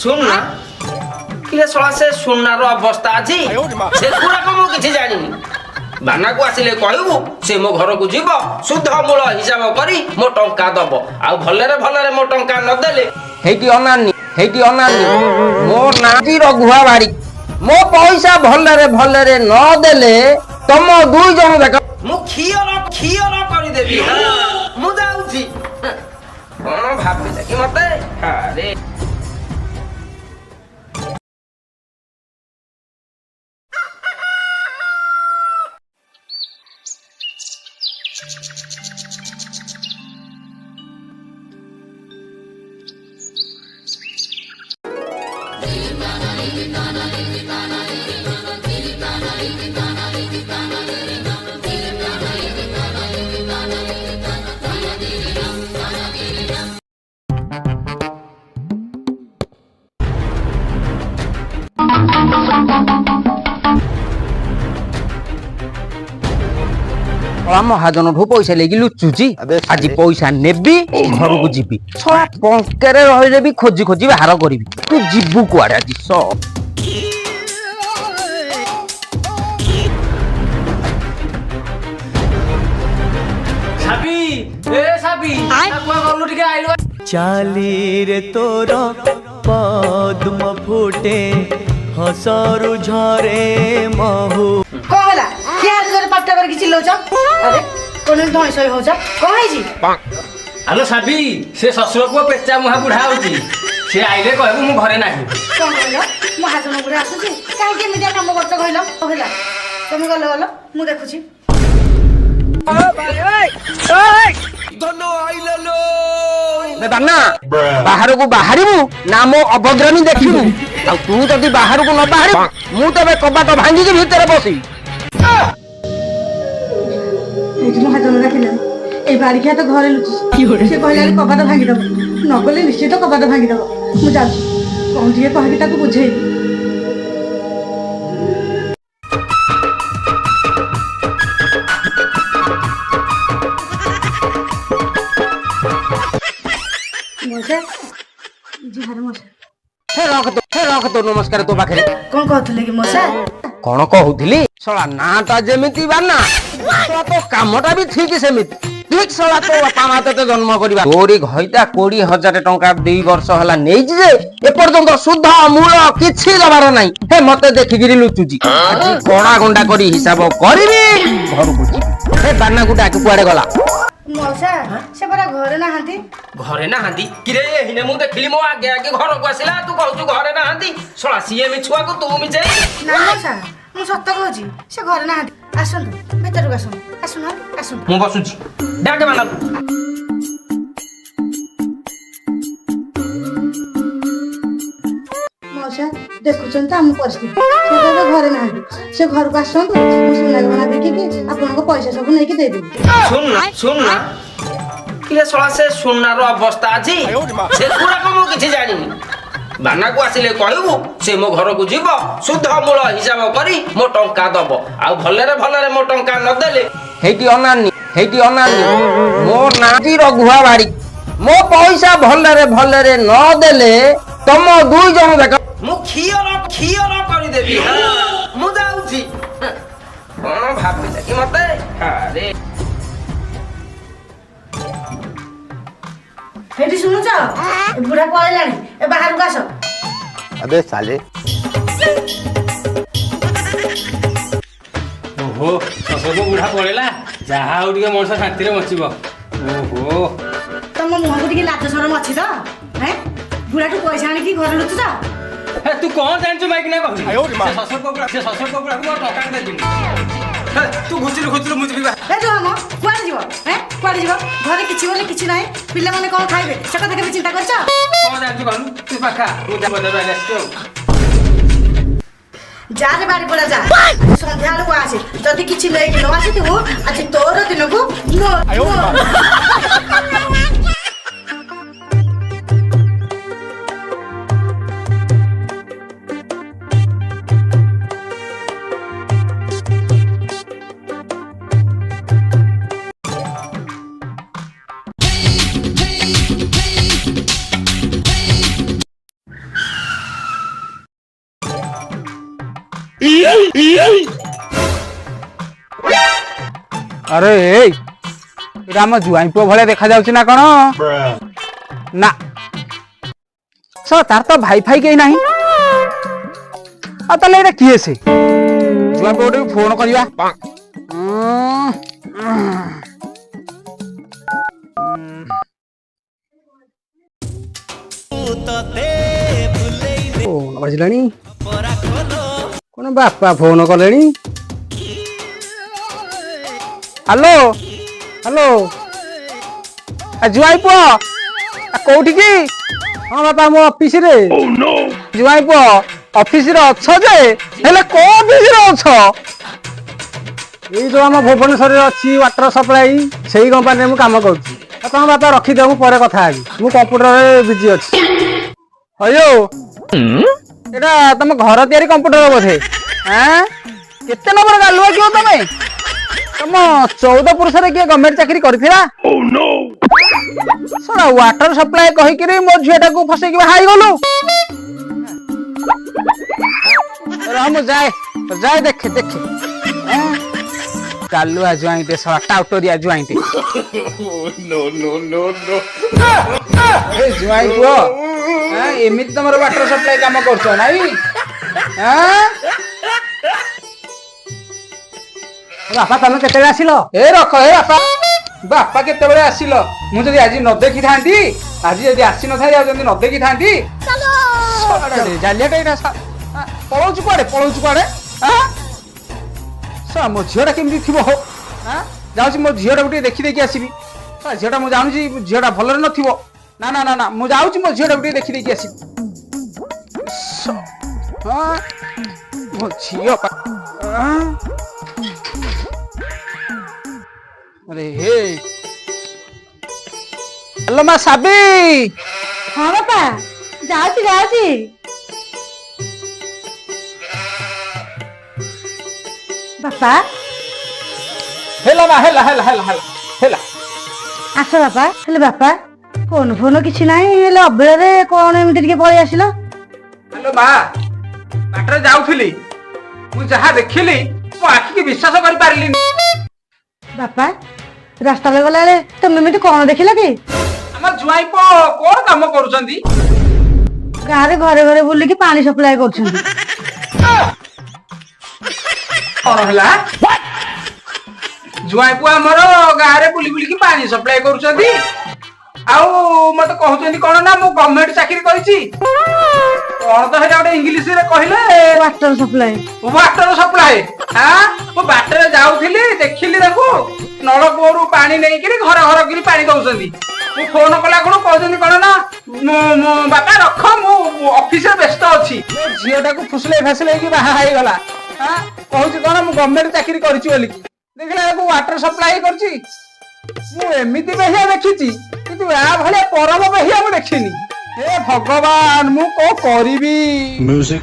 सुन ना किए सला से सुननार अवस्था अछि से पूरा को मु किछि जानिनी बाना को आसिले कहबू से मो घर को जीव शुद्ध मूल हिसाब करी मो टंका दबो आ भलरे मो टंका न देले हेटी अनानी मो नाती रघुआ बाड़ी मो पैसा भलरे न देले तम दुई जन देख मु खियर करी देबी मु जाउछी कोन भाबी कि मते अरे महाजन ठू पैसा लेगी लुचुची आज पैसा नेबी घर को जीवी छा पंकेरे रही भी खोजी खोजी बाहर करी तू जीवु कुआड़े आज चाली रे तोर पद्म फुटे हसरु झरे महु कहला क्या जरे पाटा कर किछि लोच अरे कोन धोई सई हो जा कहै जी आलो साबी से ससुर को पेचा मुहा बुढ़ा होची से आइले कहबो मु घरे नाही कहला महाजन बुढ़ा आसुची काहे के मिडिया काम करछ कहला कहला तुम गलो मु देखुची धनो आइले लो बे बान्ना बाहर को बाहरिबू ना मो अभद्रनी देखिबू आ तू जदी बाहर को न बाहरिबू मु तबे कबाट भांगी के भीतर बसी महाजन राखिला ए बाड़ी के तो घरे लुची से कहला कबाट भांगी दब न गले निश्चित कबाट भांगी दब मु जा कोन दिए कहबी ताको बुझेई मोसे जी हर मोसे रख तो नमस्कार तो पाखरे कोन कहथले कि मोसे कोन कहउथिली सला नाटा जेमिति बाना सला तो कामटा भी ठीक सेमिति ठीक सला तो बापा माते तो जन्म करिबा तोरी घइता 20,000 टंका 2 वर्ष हला नै जे ए पर्यंत शुद्ध मूल किछि दबार नै हे मते देखि गिरी लुचुजी आज कोणा गुंडा करी हिसाब करिबी घर को हे बाना गुडा के कुआडे गला मौसा से बरा घरे ना हांती किरे हिने मु देखिली मो आगे आगे घर को आसिला तू कहू घरे ना हांती सला सीए में छुआ को तू मिचे ना मौसा मु सत्य कहूची से घरे ना हांती आसंतु भीतर को आसुन मु बसुची डाके माना मौसा देखुचन त हम परिस्थिति से तो घरे ना हांती से घर को आसंतु मु सुना गना देखि कि आपन को पैसा सब नै कि दे देबी सुन ना किए सला से सुननार अवस्था अछि से पूरा को मु किछि जानिनी बाना को आसिले कहबू से मो घर को जीव शुद्ध मूल हिसाब करी मो टंका दबो आ भलरे मो टंका न देले हेटी अनानी मो नाती रघुआ बाड़ी मो पैसा भलरे न देले तम दुई जन देख मु खियर करी देबी मु जाउछी कोन भाबी कि मते अरे हेटी सुनु जा बुढ़ा पळेलानी ए बाहर को आसो अबे साले ओहो ससुर को बुढ़ा पळेला जहा हो ଟିକେ मनुष्य शांति रे बचिबो ओहो तम मुह को ଟିକେ लाज शरम अछि त हैं बुढ़ा तो पैसा आनी की घर लुचु जा हे तू कोन जानछु माइक ना कहू ससुर को बुढ़ा को टका दे दिनी तू घुचुरु मुझे ए जो हम कुआडे जीव हैं कुआडे जीव घरे किछि बोले किछि नाही पिल्ला माने कोन खाइबे से कथा के चिंता करछ कोन जानछु बालू तू पाखा तू जा बदल आइलास जा रे बाड़ी पड़ा जा संध्या को आसे जदी किछि नै कि न आसे तू आज तोर दिन को अरे एटा आम जुआई पुଅ भଳିଆ देखा जाଉଛି ना कौन ना सर तार तो भाई फाई कहीं नहीं ताले एटा किए से जुआई पुଅ गोटे फोन करवा फोन बजलानी कौन बापा फोन कले हेलो हेलो जुआई पुଅ कोठी की हाँ बापा मो ऑफिस रे जुआई पुଅ ऑफिस रे अच्छ जे हेले को ऑफिस रे अच्छ ये जो आम भुवनेश्वर अच्छी वाटर सप्लाई से कंपानी में काम करुँची तुम बापा रखीदे मु पर कथा मु कंप्यूटर बिजी अच्छी अयो एटा तुम घर तैयारी कंप्यूटर बोधे हाँ केते नंबर गालुआ क्यों तमें तुम 14 पुरुष किए गवर्नमेंट चाकरी करथिला सरा वाटर सप्लाई कहिकरी मो झियाटा को फसेकी हाई गलु हम जाए जाए देखे देखे गालुआ जुआईटे सरा टाउटरिया जुआईटे नो नो नो नो ए जुआई पुଅ हां एमिति तमरो वाटर सप्लाई काम करछो नाई हां बापा तुम केते आसिल ए रख ए बापा बापा केते बेले आसिल मु जदी आज न देखि थांती आज जदी आसी न थाई जदी न देखि थांती चलो जालिया कइरा पळौचु कोडे हां सा मो झियोटा केमि थिबो हां जाउची मो झियोटा गुटे देखि देखि आसीबी सा झियोटा मु जानुची झियोटा भलरे नथिबो ना ना ना ना मु जाउची मो झियोटा गुटे देखि देखि आसीबी हां मो झियो हां अरे हे हेलो मां साबी हाँ बापा जाऊँगी जाऊँगी बापा हेला ना हेला हेला हेला हेला हेला आस बापा हेले बापा फोन फोन किसी ना हेले अबेଳରେ कौन एमती टिके पळेई आसिल हेलो मां बाटरे जाउथिली मु जहा देखिली मो आखि के विश्वास करि पारली बापा रास्ता में गला तुम एमती कौन देखिल कि हमर जुआई पो कोन काम करूछंती गाँव घरे घरे बुलिकी पानी सप्लाई कर कौन हला जुआई पो हमर गाँ रे बुली बुली की पानी सप्लाई करूछंती आउ मते कहउछंती कोन ना मु गवर्नमेंट चाकरी करिछि कोन तो हेटा इंग्लिश रे कहिले वाटर सप्लाई हां मो बाटर जाउथिली देखिली देखो नलकूरु पानी नै कि घर घर गिरी पानी दउछंती मु फोन कला कोन कहउछंती कोन ना बापा रख मु ऑफिस रे व्यस्त अछि झियोटा को फुसले फसले की बाहा हाई गला हां कहउछि कोन मु गवर्नमेंट चाकरी करिछि बोली देखला को वाटर सप्लाई करछि मु एमिति बेहिया देखिछि किंतु आ भले परम बेहिया मु देखिनी हे भगवान मु को करिवि म्यूजिक